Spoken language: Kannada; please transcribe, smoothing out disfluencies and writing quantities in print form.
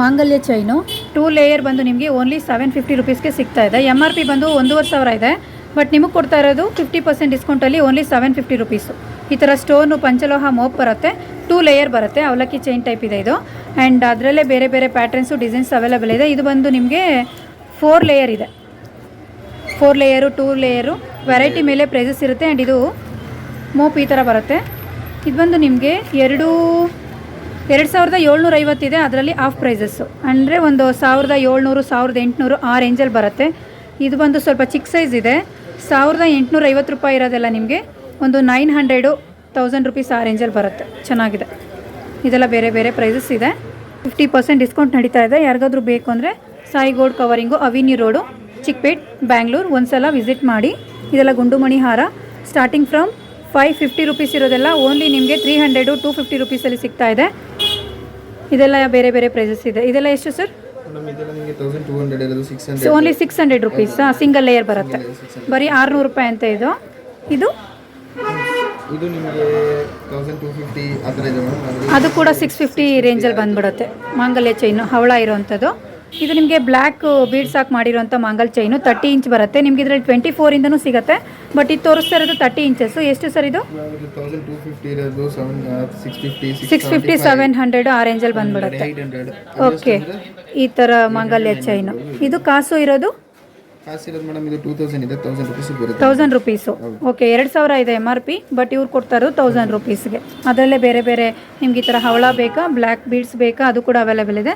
ಮಾಂಗಲ್ಯ ಚೈನು 2 ಲೇಯರ್ ಬಂದು ನಿಮಗೆ ಓನ್ಲಿ 750 ರುಪೀಸ್ಗೆ ಸಿಗ್ತಾ ಇದೆ. MRP ಬಂದು 1,500 ಇದೆ, ಬಟ್ ನಿಮಗೆ ಕೊಡ್ತಾ ಇರೋದು 50% ಡಿಸ್ಕೌಂಟಲ್ಲಿ ಓನ್ಲಿ 750 ರುಪೀಸು. ಈ ಥರ ಸ್ಟೋನು ಪಂಚಲೋಹ ಮೋಪ್ ಬರುತ್ತೆ, 2 ಲೇಯರ್ ಬರುತ್ತೆ, ಅವಲಕ್ಕಿ ಚೈನ್ ಟೈಪ್ ಇದೆ ಇದು. ಆ್ಯಂಡ್ ಅದರಲ್ಲೇ ಬೇರೆ ಬೇರೆ ಪ್ಯಾಟ್ರನ್ಸು ಡಿಸೈನ್ಸ್ ಅವೈಲೇಬಲ್ ಇದೆ. ಇದು ಬಂದು ನಿಮಗೆ 4 ಲೇಯರ್ ಇದೆ, 4 ಲೇಯರು 2 ಲೇಯರು ವೆರೈಟಿ ಮೇಲೆ ಪ್ರೈಸಸ್ ಇರುತ್ತೆ. ಆ್ಯಂಡ್ ಇದು ಮೋಪ್ ಈ ಥರ ಬರುತ್ತೆ. ಇದು ಬಂದು ನಿಮಗೆ 2,750 ಇದೆ, ಅದರಲ್ಲಿ ಆಫ್ ಪ್ರೈಸಸ್ಸು ಅಂದರೆ ಒಂದು 1,700 1,800 ಆ ರೇಂಜಲ್ಲಿ ಬರುತ್ತೆ. ಇದು ಬಂದು ಸ್ವಲ್ಪ ಚಿಕ್ಕ ಸೈಜ್ ಇದೆ, 1,850 ರೂಪಾಯಿ ಇರೋದೆಲ್ಲ ನಿಮಗೆ ಒಂದು 900 1,000 ರುಪೀಸ್ ಆ ರೇಂಜಲ್ಲಿ ಬರುತ್ತೆ. ಚೆನ್ನಾಗಿದೆ. ಇದೆಲ್ಲ ಬೇರೆ ಬೇರೆ ಪ್ರೈಸಸ್ ಇದೆ. 50% ಡಿಸ್ಕೌಂಟ್ ನಡೀತಾ ಇದೆ. ಯಾರಿಗಾದ್ರೂ ಬೇಕು ಅಂದರೆ Sai gold covering, avenue road, Chickpet, Bangalore ಒಂದು ಸಲ ವಿಸಿಟ್ ಮಾಡಿ. ಇದೆಲ್ಲ ಗುಂಡುಮಣಿ ಹಾರ ಸ್ಟಾರ್ಟಿಂಗ್ ಫ್ರಮ್ 550 ರುಪೀಸ್ ಇರೋದೆಲ್ಲ ಓನ್ಲಿ ನಿಮಗೆ 300 250 ರುಪೀಸಲ್ಲಿ ಸಿಗ್ತಾ ಇದೆ. ಇದೆಲ್ಲ ಬೇರೆ ಬೇರೆ ಪ್ರೈಸಸ್ ಇದೆ. ಇದೆಲ್ಲ ಎಷ್ಟು sir? Only 600 rupees single layer ಬರುತ್ತೆ. ಬರೀ 600 ರೂಪಾಯಿ ಅಂತ ಇದು. ಇದು ಅದು ಕೂಡ 650 ರೇಂಜಲ್ಲಿ ಬಂದ್ಬಿಡುತ್ತೆ. ಮಾಂಗಲ್ಯ ಚೈನು ಹವಳ ಇರೋವಂಥದ್ದು. ಇದು ನಿಮಗೆ ಬ್ಲ್ಯಾಕ್ ಬೀಡ್ಸ್ ಹಾಕಿ ಮಾಡಿರೋಂಥ ಮಾಂಗಲ್ ಚೈನು 30 ಇಂಚ್ ಬರುತ್ತೆ. ನಿಮ್ಗೆ ಇದರಲ್ಲಿ 24ಇಂದನೂ ಸಿಗುತ್ತೆ, ಬಟ್ ಇದು ತೋರಿಸ್ತಾ ಇರೋದು 30 ಇಂಚಸ್ಸು. ಎಷ್ಟು ಸರ್ ಇದು? 650 700 ಆ ರೇಂಜಲ್ಲಿ ಬಂದ್ಬಿಡುತ್ತೆ. ಓಕೆ, ಈ ಥರ ಮಾಂಗಲ್ಯ ಚೈನು. ಇದು ಕಾಸು ಇರೋದು 1,000 ರುಪೀಸು. ಓಕೆ, 2,000 ಇದೆ MRP, ಬಟ್ ಇವ್ರು ಕೊಡ್ತಾ ಇರೋದು 1,000 ರುಪೀಸ್ಗೆ. ಅದರಲ್ಲೇ ಬೇರೆ ಬೇರೆ ನಿಮ್ಗೆ ಈ ಥರ ಹವಳ ಬೇಕಾ, ಬ್ಲ್ಯಾಕ್ ಬೀಡ್ಸ್ ಬೇಕಾ, ಅದು ಕೂಡ ಅವೈಲೇಬಲ್ ಇದೆ.